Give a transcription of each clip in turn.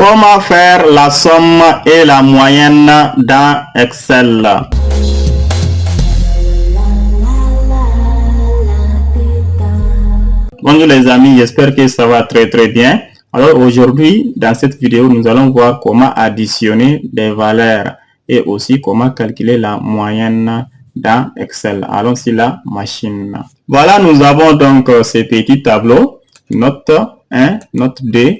Comment faire la somme et la moyenne dans Excel? Bonjour les amis, j'espère que ça va très bien. Alors aujourd'hui, dans cette vidéo, nous allons voir comment additionner des valeurs et aussi comment calculer la moyenne dans Excel. Allons sur la machine. Voilà, nous avons donc ces petits tableaux. Note 1, note 2,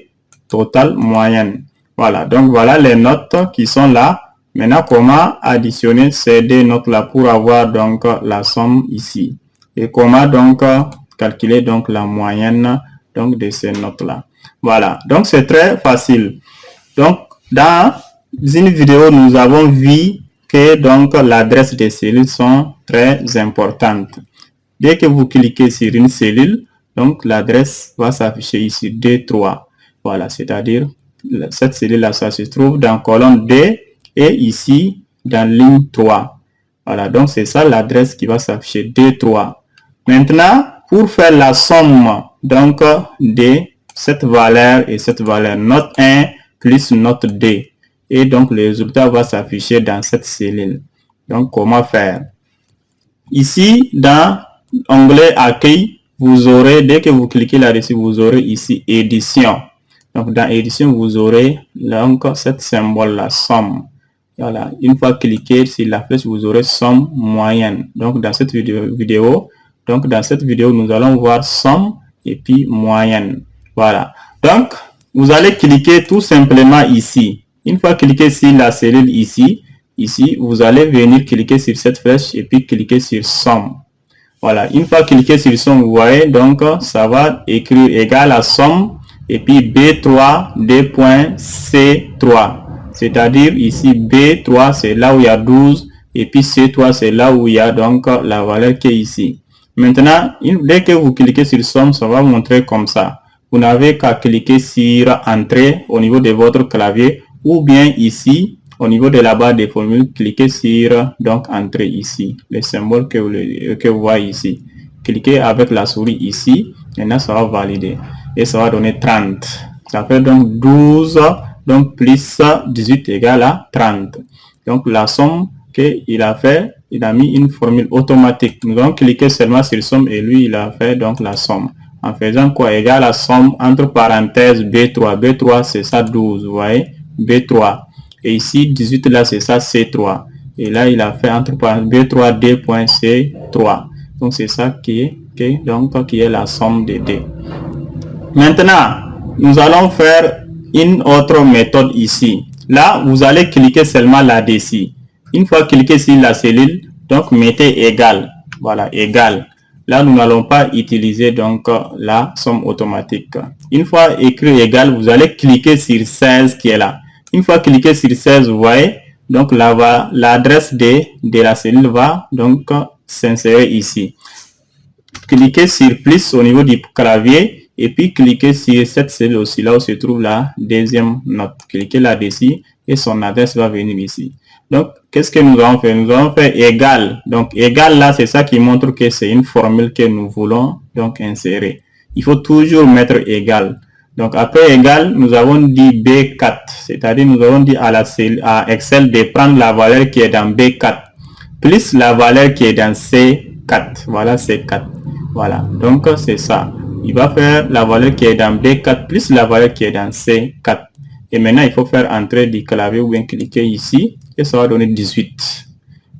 total, moyenne. Voilà, donc voilà les notes qui sont là. Maintenant, comment additionner ces deux notes-là pour avoir donc la somme ici. Et comment donc calculer donc la moyenne donc de ces notes-là. Voilà, donc c'est très facile. Donc, dans une vidéo, nous avons vu que donc l'adresse des cellules sont très importantes. Dès que vous cliquez sur une cellule, donc l'adresse va s'afficher ici D3. Voilà, c'est-à-dire cette cellule-là, ça se trouve dans colonne D et ici dans ligne 3. Voilà, donc c'est ça l'adresse qui va s'afficher D3. Maintenant, pour faire la somme donc de cette valeur et cette valeur, note 1 plus note 2. Et donc le résultat va s'afficher dans cette cellule. Donc comment faire? Ici, dans l'onglet accueil, vous aurez, dès que vous cliquez là-dessus, vous aurez ici édition. Donc dans édition, vous aurez donc cette symbole là, somme. Voilà, une fois cliqué sur la flèche, vous aurez somme moyenne. Donc dans cette vidéo, nous allons voir somme et puis moyenne. Voilà. Donc, vous allez cliquer tout simplement ici. Une fois cliqué sur la cellule ici, vous allez venir cliquer sur cette flèche et puis cliquer sur somme. Voilà. Une fois cliqué sur somme, vous voyez, donc, ça va écrire égal à somme et puis B3, D.C3. C'est-à-dire ici, B3, c'est là où il y a 12 et puis C3, c'est là où il y a donc la valeur qui est ici. Maintenant, dès que vous cliquez sur somme, ça va montrer comme ça. Vous n'avez qu'à cliquer sur entrée au niveau de votre clavier ou bien ici, au niveau de la barre des formules, cliquez sur donc entrée ici, le symbole que vous voyez ici. Cliquez avec la souris ici, maintenant ça va valider et ça va donner 30. Ça fait donc 12, donc plus 18 égale à 30. Donc la somme qu'il a fait, il a mis une formule automatique. Nous allons cliquer seulement sur somme et lui il a fait donc la somme. En faisant quoi? Égal à somme entre parenthèses B3. B3 c'est ça 12, vous voyez? B3. Et ici 18 là c'est ça C3. Et là il a fait entre parenthèses B3 D.C3. Donc c'est ça qui est la somme de D. Maintenant, nous allons faire une autre méthode ici. Là, vous allez cliquer seulement là-dessus. Une fois cliqué sur la cellule, donc mettez égal. Voilà, égal. Là, nous n'allons pas utiliser donc la somme automatique. Une fois écrit égal, vous allez cliquer sur 16 qui est là. Une fois cliqué sur 16, vous voyez, donc là, l'adresse de la cellule va donc s'insérer ici. Cliquez sur plus au niveau du clavier et puis cliquez sur cette cellule aussi, là où se trouve la deuxième note. Cliquez là-dessus et son adresse va venir ici. Donc, qu'est-ce que nous allons faire? Nous allons faire égal. Donc, égal là, c'est ça qui montre que c'est une formule que nous voulons donc insérer. Il faut toujours mettre égal. Donc, après égal, nous avons dit B4. C'est-à-dire, nous avons dit à Excel de prendre la valeur qui est dans B4 plus la valeur qui est dans C4. Voilà, C4. Voilà. Donc, c'est ça. Il va faire la valeur qui est dans B4 plus la valeur qui est dans C4. Et maintenant, il faut faire entrer du clavier ou bien cliquer ici. Et ça va donner 18.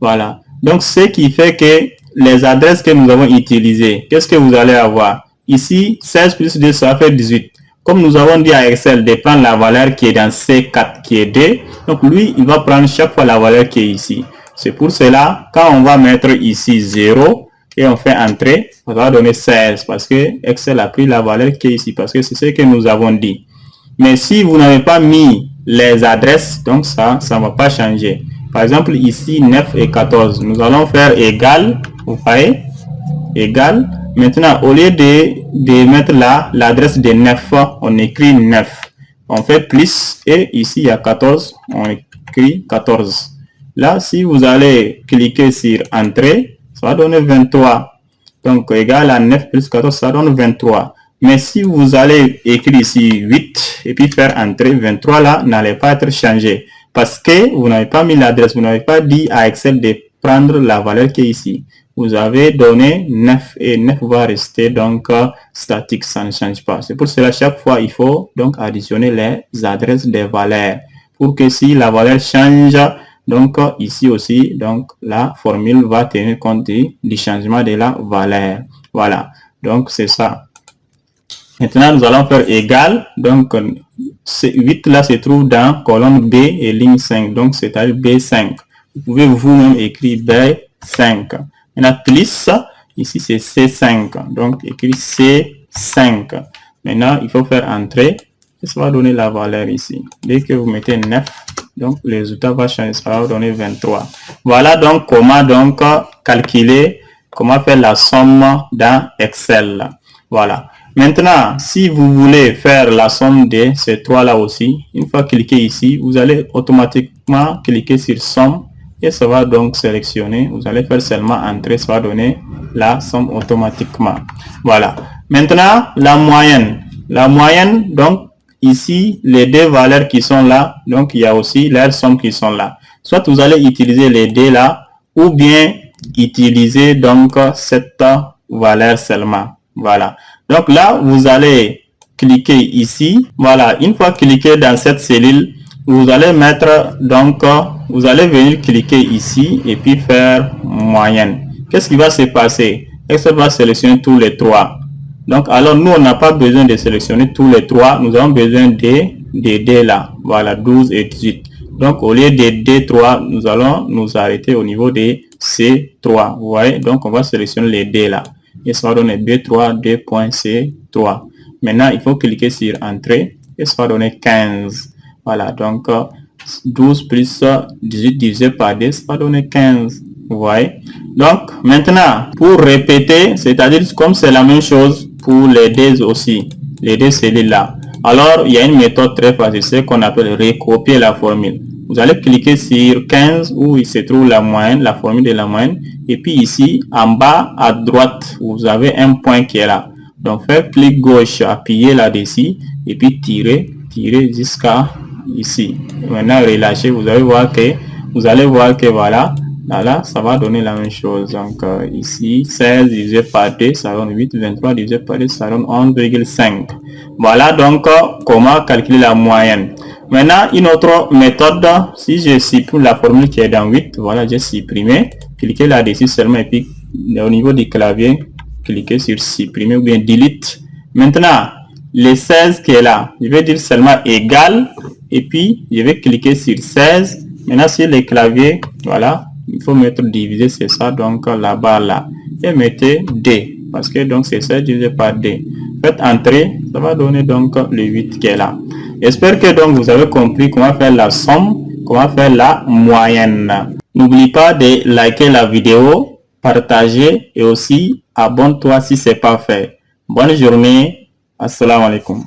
Voilà. Donc, ce qui fait que les adresses que nous avons utilisées, qu'est-ce que vous allez avoir? Ici, 16 plus 2, ça fait 18. Comme nous avons dit à Excel de prendre la valeur qui est dans C4, qui est D, donc lui, il va prendre chaque fois la valeur qui est ici. C'est pour cela, quand on va mettre ici 0 et on fait entrer, ça va donner 16 parce que Excel a pris la valeur qui est ici, parce que c'est ce que nous avons dit. Mais si vous n'avez pas mis les adresses, donc ça ne va pas changer. Par exemple, ici, 9 et 14. Nous allons faire égal, vous voyez, égal. Maintenant, au lieu de mettre là l'adresse de 9, on écrit 9. On fait plus et ici, il y a 14, on écrit 14. Là, si vous allez cliquer sur entrée, ça va donner 23. Donc, égal à 9 plus 14, ça donne 23. Mais si vous allez écrire ici 8 et puis faire entrer 23 là, n'allait pas être changé. Parce que vous n'avez pas mis l'adresse, vous n'avez pas dit à Excel de prendre la valeur qui est ici. Vous avez donné 9 et 9 va rester donc statique, ça ne change pas. C'est pour cela chaque fois il faut donc additionner les adresses des valeurs pour que si la valeur change, donc ici aussi, donc la formule va tenir compte du changement de la valeur. Voilà, donc c'est ça. Maintenant, nous allons faire égal. Donc, 8 là se trouve dans colonne B et ligne 5. Donc, c'est-à-dire B5. Vous pouvez vous-même écrire B5. Maintenant, plus, ici c'est C5. Donc, écrire C5. Maintenant, il faut faire entrer. Et ça va donner la valeur ici. Dès que vous mettez 9, donc le résultat va changer. Ça va donner 23. Voilà donc comment donc calculer, comment faire la somme dans Excel. Voilà. Maintenant, si vous voulez faire la somme de ces trois là aussi, une fois cliqué ici, vous allez automatiquement cliquer sur somme et ça va donc sélectionner. Vous allez faire seulement entrer, ça va donner la somme automatiquement. Voilà. Maintenant, la moyenne. La moyenne, donc ici, les deux valeurs qui sont là, donc il y a aussi leurs sommes qui sont là. Soit vous allez utiliser les deux là, ou bien utiliser donc cette valeur seulement. Voilà. Donc là, vous allez cliquer ici. Voilà. Une fois cliqué dans cette cellule, vous allez mettre donc, vous allez venir cliquer ici et puis faire moyenne. Qu'est-ce qui va se passer? Excel va sélectionner tous les trois. Donc, alors nous, on n'a pas besoin de sélectionner tous les trois. Nous avons besoin des D là. Voilà, 12 et 18. Donc, au lieu de D3, nous allons nous arrêter au niveau des C3. Vous voyez? Donc, on va sélectionner les D là. Et ça va donner B3, D.C3. Maintenant, il faut cliquer sur Entrée. Et ça va donner 15. Voilà, donc 12 plus 18 divisé par 10, ça va donner 15. Vous voyez? Donc, maintenant, pour répéter, c'est-à-dire comme c'est la même chose pour les deux aussi, les deux cellules là. Alors, il y a une méthode très facile, c'est qu'on appelle recopier la formule. Vous allez cliquer sur 15 où il se trouve la moyenne, la formule de la moyenne. Et puis ici, en bas à droite, vous avez un point qui est là. Donc, faites clic gauche, appuyez là-dessus et puis tirez jusqu'à ici. Maintenant, relâchez, vous allez voir que voilà, là, ça va donner la même chose. Donc, ici, 16 divisé par 2, ça donne 8, 23 divisé par 2, ça donne 11,5. Voilà donc comment calculer la moyenne. Maintenant, une autre méthode, si je supprime la formule qui est dans 8, voilà, j'ai supprimé, cliquez là-dessus seulement et puis au niveau du clavier, cliquez sur supprimer ou bien delete. Maintenant, le 16 qui est là, je vais dire seulement égal et puis je vais cliquer sur 16. Maintenant, sur le clavier, voilà, il faut mettre divisé, c'est ça, donc la barre là, et mettez D, parce que donc c'est 16 divisé par D. Faites entrer, ça va donner donc le 8 qui est là. J'espère que donc vous avez compris comment faire la somme, comment faire la moyenne. N'oublie pas de liker la vidéo, partager et aussi abonne-toi si ce n'est pas fait. Bonne journée, assalamu alaikum.